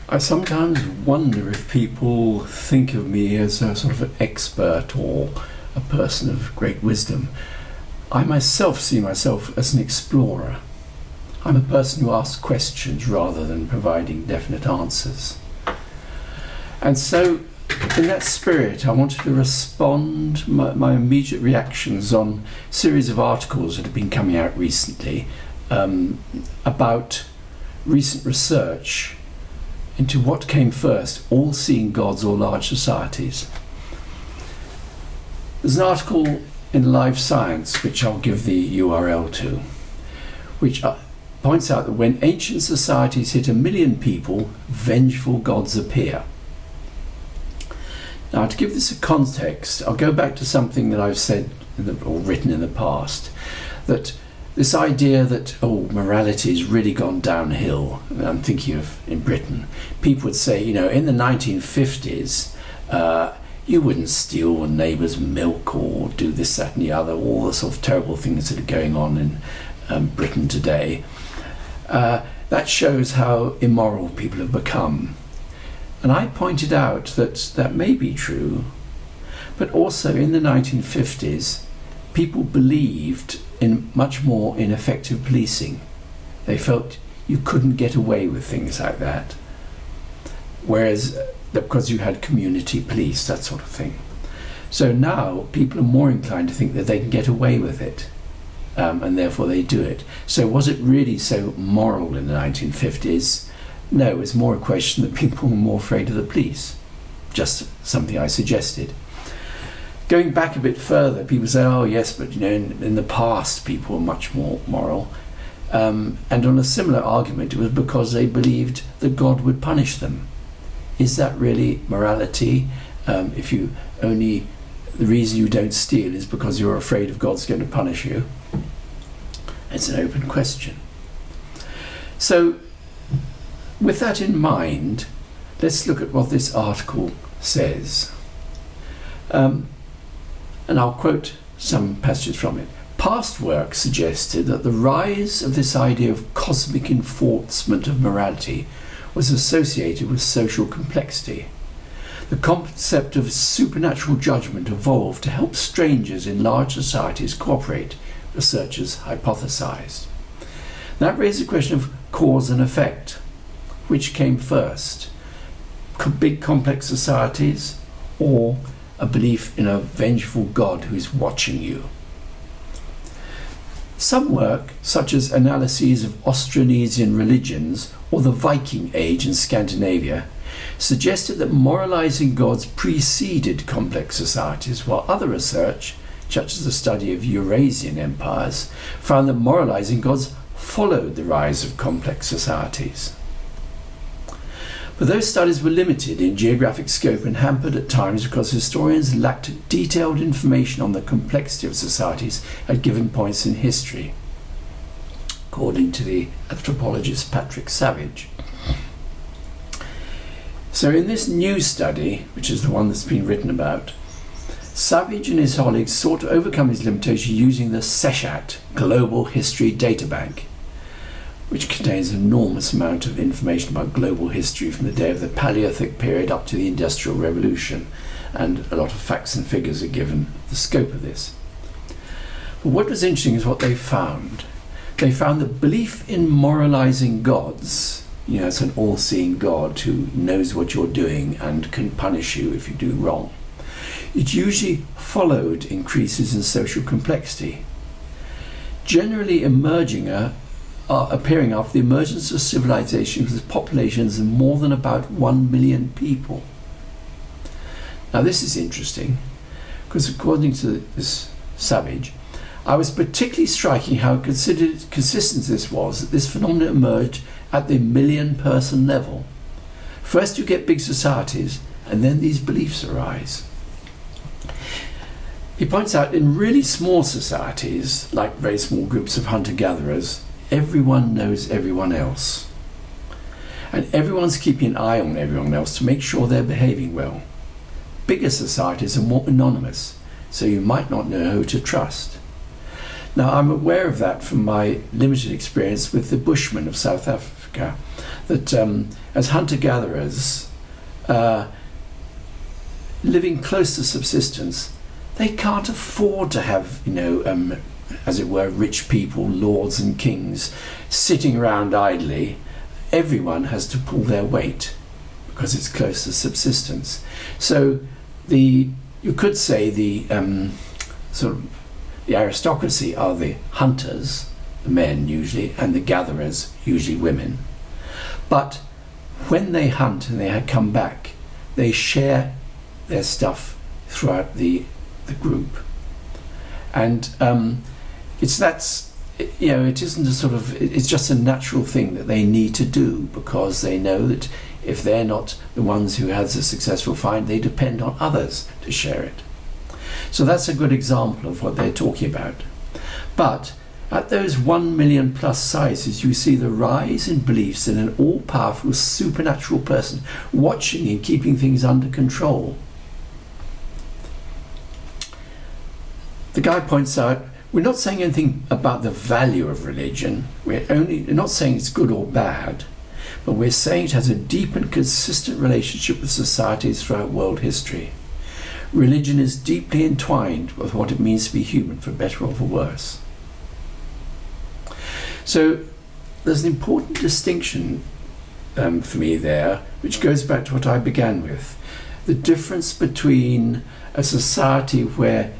I sometimes wonder if people think of me as a sort of an expert or a person of great wisdom. I myself see myself as an explorer. I'm a person who asks questions rather than providing definite answers. And so, in that spirit, I wanted to respond my immediate reactions on a series of articles that have been coming out recently about recent research into what came first, all-seeing gods or large societies. There's an article in Live Science, which I'll give the URL to, which points out that when ancient societies hit 1 million people, vengeful gods appear. Now, to give this a context, I'll go back to something that I've said or written in the past, that this idea that, morality has really gone downhill. I'm thinking of in Britain. People would say, in the 1950s, you wouldn't steal a neighbour's milk or do this, that and the other, all the sort of terrible things that are going on in Britain today. That shows how immoral people have become. And I pointed out that that may be true, but also in the 1950s, people believed in much more in effective policing. They felt you couldn't get away with things like that. Whereas, because you had community police, that sort of thing. So now people are more inclined to think that they can get away with it, and therefore they do it. So was it really so moral in the 1950s? No, it was more a question that people were more afraid of the police. Just something I suggested. Going back a bit further, people say, oh yes, but in the past people were much more moral. And on a similar argument, it was because they believed that God would punish them. Is that really morality? If the reason you don't steal is because you're afraid of God's going to punish you? It's an open question. So, with that in mind, let's look at what this article says. And I'll quote some passages from it. Past work suggested that the rise of this idea of cosmic enforcement of morality was associated with social complexity. The concept of supernatural judgment evolved to help strangers in large societies cooperate, researchers hypothesized. That raised the question of cause and effect. Which came first? Big complex societies or a belief in a vengeful God who is watching you? Some work, such as analyses of Austronesian religions or the Viking Age in Scandinavia, suggested that moralizing gods preceded complex societies, while other research, such as the study of Eurasian empires, found that moralizing gods followed the rise of complex societies. But those studies were limited in geographic scope and hampered at times because historians lacked detailed information on the complexity of societies at given points in history, according to the anthropologist Patrick Savage. So in this new study, which is the one that's been written about, Savage and his colleagues sought to overcome his limitation using the SESHAT Global History Databank, which contains an enormous amount of information about global history from the day of the Paleolithic period up to the Industrial Revolution, and a lot of facts and figures are given the scope of this. But what was interesting is what they found. They found that belief in moralizing gods, it's an all-seeing God who knows what you're doing and can punish you if you do wrong, it usually followed increases in social complexity, generally appearing after the emergence of civilizations with populations of more than about 1 million people. Now this is interesting, because according to this Savage, I was particularly striking how consistent this was, that this phenomenon emerged at the 1 million person level. First you get big societies, and then these beliefs arise. He points out in really small societies, like very small groups of hunter-gatherers, everyone knows everyone else. And everyone's keeping an eye on everyone else to make sure they're behaving well. Bigger societies are more anonymous, so you might not know who to trust. Now, I'm aware of that from my limited experience with the Bushmen of South Africa, that as hunter-gatherers, living close to subsistence, they can't afford to have, as it were, rich people, lords and kings, sitting around idly. Everyone has to pull their weight because it's close to subsistence. So you could say the aristocracy are the hunters, the men usually, and the gatherers, usually women. But when they hunt and they come back, they share their stuff throughout the group. And it isn't it's just a natural thing that they need to do, because they know that if they're not the ones who has a successful find, they depend on others to share it. So that's a good example of what they're talking about. But at those 1 million plus sizes, you see the rise in beliefs in an all-powerful supernatural person watching and keeping things under control. The guy points out, we're not saying anything about the value of religion. We're not saying it's good or bad, but we're saying it has a deep and consistent relationship with societies throughout world history. Religion is deeply entwined with what it means to be human, for better or for worse. So there's an important distinction for me there, which goes back to what I began with. The difference between a society where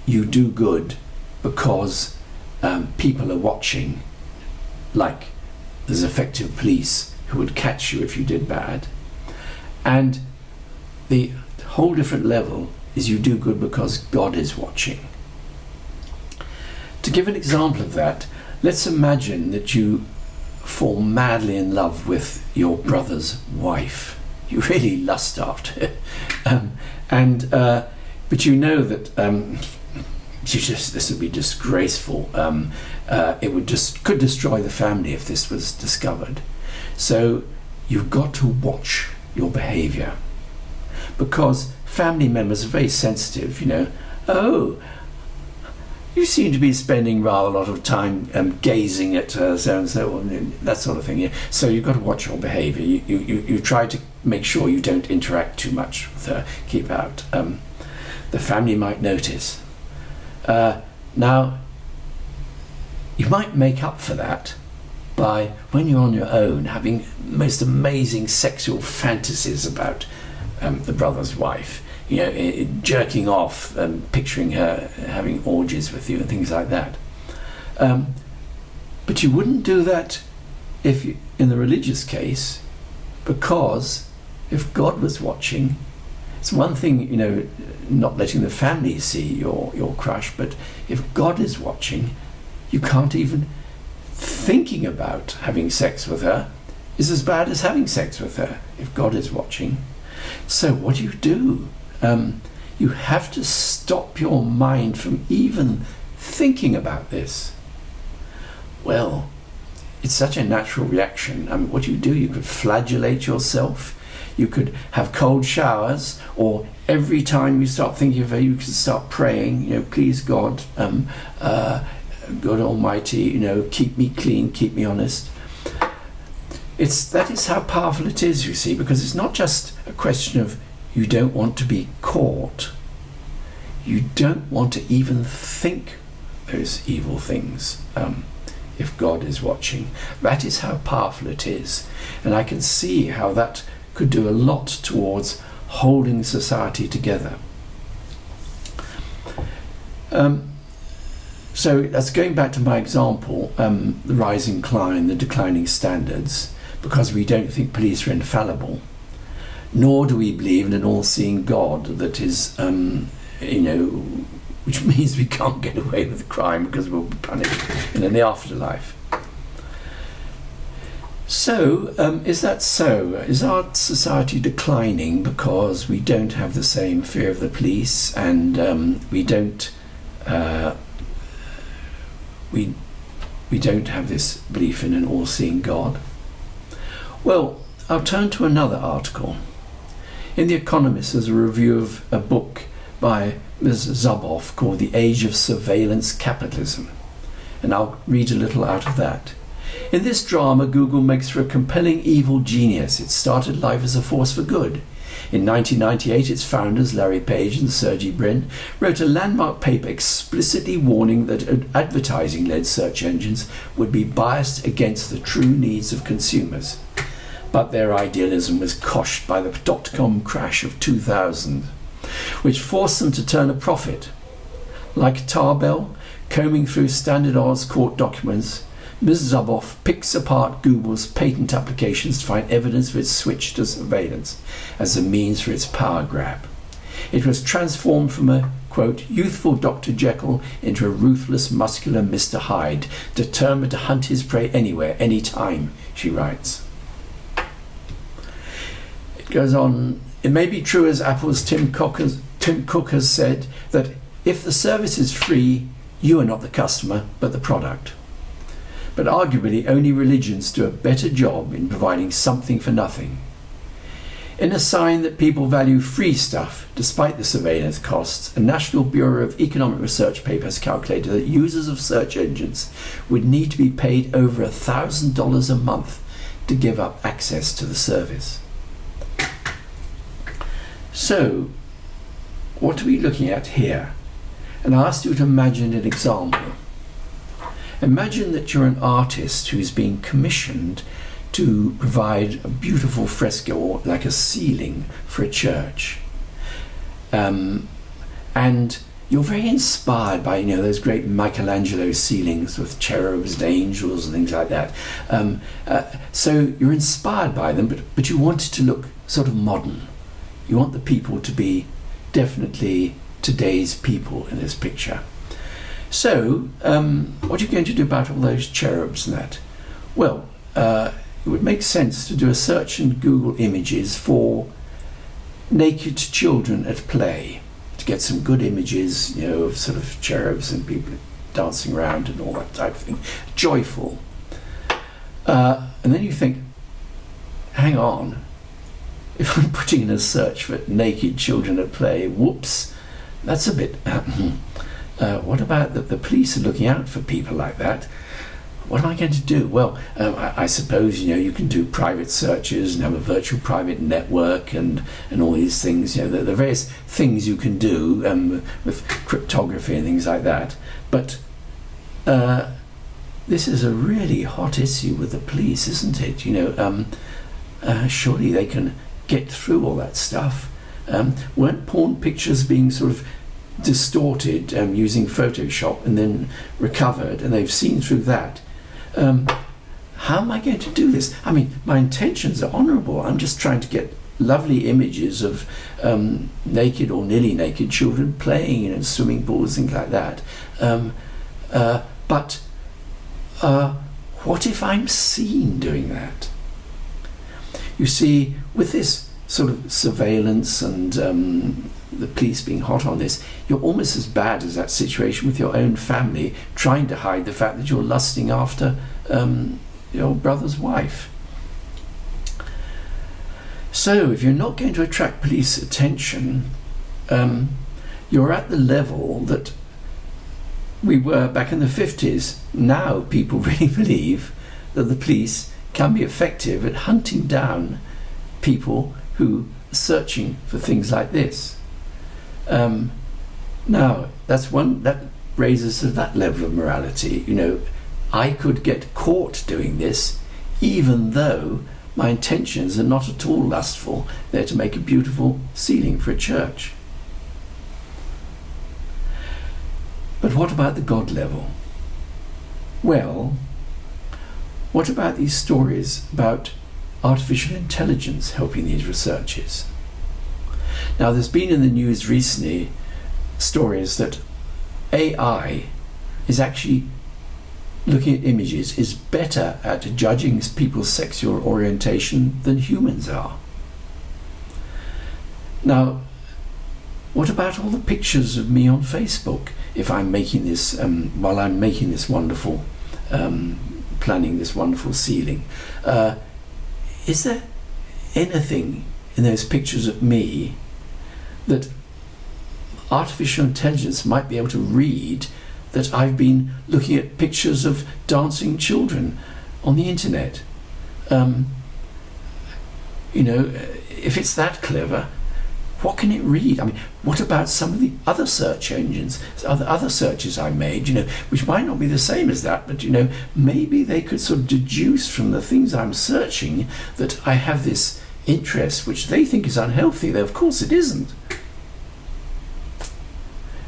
you do good because people are watching, like there's effective police who would catch you if you did bad, and the whole different level is you do good because God is watching. To give an example of that, let's imagine that you fall madly in love with your brother's wife. You really lust after her, but you know that this would be disgraceful. It could destroy the family if this was discovered. So you've got to watch your behaviour, because family members are very sensitive. Oh, you seem to be spending rather a lot of time gazing at so and so, that sort of thing. Yeah. So you've got to watch your behaviour. You try to make sure you don't interact too much with her. Keep out. The family might notice. Now, you might make up for that by, when you're on your own, having most amazing sexual fantasies about the brother's wife, jerking off, picturing her having orgies with you and things like that. But you wouldn't do that in the religious case, because if God was watching, it's one thing, not letting the family see your crush, but if God is watching, you can't even thinking about having sex with her is as bad as having sex with her if God is watching. So what do? You have to stop your mind from even thinking about this. Well, it's such a natural reaction. What do? You could flagellate yourself. You could have cold showers, or every time you start thinking of her, you can start praying, please God, God Almighty, keep me clean, keep me honest. That is how powerful it is, you see, because it's not just a question of you don't want to be caught. You don't want to even think those evil things if God is watching. That is how powerful it is. And I can see how that could do a lot towards holding society together. So that's going back to my example, the rising crime, the declining standards, because we don't think police are infallible, nor do we believe in an all-seeing God that is, which means we can't get away with crime because we'll be punished in the afterlife. So, is that so? Is our society declining because we don't have the same fear of the police, and we don't have this belief in an all-seeing God? Well, I'll turn to another article. In The Economist, there's a review of a book by Ms. Zuboff called The Age of Surveillance Capitalism, and I'll read a little out of that. In this drama, Google makes for a compelling evil genius. It started life as a force for good. In 1998, its founders, Larry Page and Sergey Brin, wrote a landmark paper explicitly warning that advertising-led search engines would be biased against the true needs of consumers. But their idealism was quashed by the dot-com crash of 2000, which forced them to turn a profit. Like Tarbell, combing through standard Oz court documents, Ms. Zuboff picks apart Google's patent applications to find evidence of its switch to surveillance as a means for its power grab. It was transformed from a, quote, youthful Dr. Jekyll into a ruthless, muscular Mr. Hyde, determined to hunt his prey anywhere, any time, she writes. It goes on, it may be true, as Apple's Tim Cook has said, that if the service is free, you are not the customer, but the product. But arguably, only religions do a better job in providing something for nothing. In a sign that people value free stuff, despite the surveillance costs, a National Bureau of Economic Research paper has calculated that users of search engines would need to be paid over $1,000 a month to give up access to the service. So, what are we looking at here? And I asked you to imagine an example. Imagine that you're an artist who's being commissioned to provide a beautiful fresco, or like a ceiling for a church. And you're very inspired by, those great Michelangelo ceilings with cherubs and angels and things like that. So you're inspired by them, but you want it to look sort of modern. You want the people to be definitely today's people in this picture. So, what are you going to do about all those cherubs and that? Well, it would make sense to do a search in Google Images for naked children at play, to get some good images, of sort of cherubs and people dancing around and all that type of thing. Joyful. And then you think, hang on, if I'm putting in a search for naked children at play, whoops, that's a bit... what about the police are looking out for people like that? What am I going to do? Well, I suppose, you can do private searches and have a virtual private network and all these things. The various things you can do with cryptography and things like that. But this is a really hot issue with the police, isn't it? Surely they can get through all that stuff. Weren't porn pictures being sort of distorted using Photoshop and then recovered, and they've seen through that? How am I going to do this? I mean, my intentions are honourable. I'm just trying to get lovely images of naked or nearly naked children playing in swimming pools, things like that. But what if I'm seen doing that? You see, with this sort of surveillance and the police being hot on this, you're almost as bad as that situation with your own family trying to hide the fact that you're lusting after your brother's wife. So if you're not going to attract police attention, you're at the level that we were back in the 50s. Now people really believe that the police can be effective at hunting down people who are searching for things like this. Now, that raises to that level of morality. I could get caught doing this, even though my intentions are not at all lustful. They're to make a beautiful ceiling for a church. But what about the God level? Well, what about these stories about artificial intelligence helping these researchers? Now, there's been in the news recently stories that AI is actually, looking at images, is better at judging people's sexual orientation than humans are. Now, what about all the pictures of me on Facebook if I'm making this, while I'm making this wonderful, planning this wonderful ceiling? Is there anything in those pictures of me that artificial intelligence might be able to read that I've been looking at pictures of dancing children on the internet. If it's that clever, what can it read? I mean, what about some of the other search engines, other searches I made, which might not be the same as that, but, maybe they could sort of deduce from the things I'm searching that I have this interest which they think is unhealthy, though of course it isn't.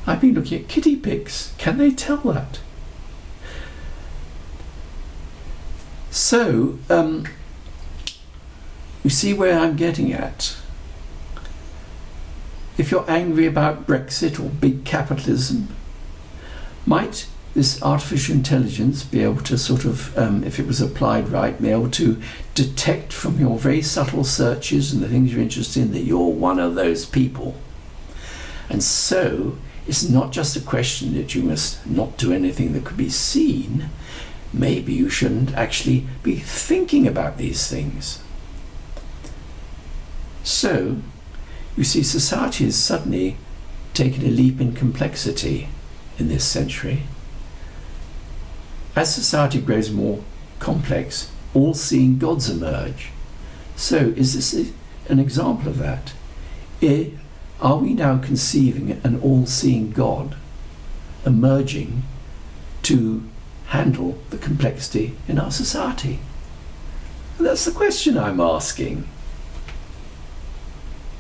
I've been looking at kitty pics. Can they tell that? So, you see where I'm getting at? If you're angry about Brexit or big capitalism, might this artificial intelligence be able to sort of, if it was applied right, be able to detect from your very subtle searches and the things you're interested in that you're one of those people? And so, it's not just a question that you must not do anything that could be seen. Maybe you shouldn't actually be thinking about these things. So, you see, society has suddenly taken a leap in complexity in this century. As society grows more complex, all-seeing gods emerge. So, is this an example of that? Are we now conceiving an all-seeing God emerging to handle the complexity in our society? And that's the question I'm asking.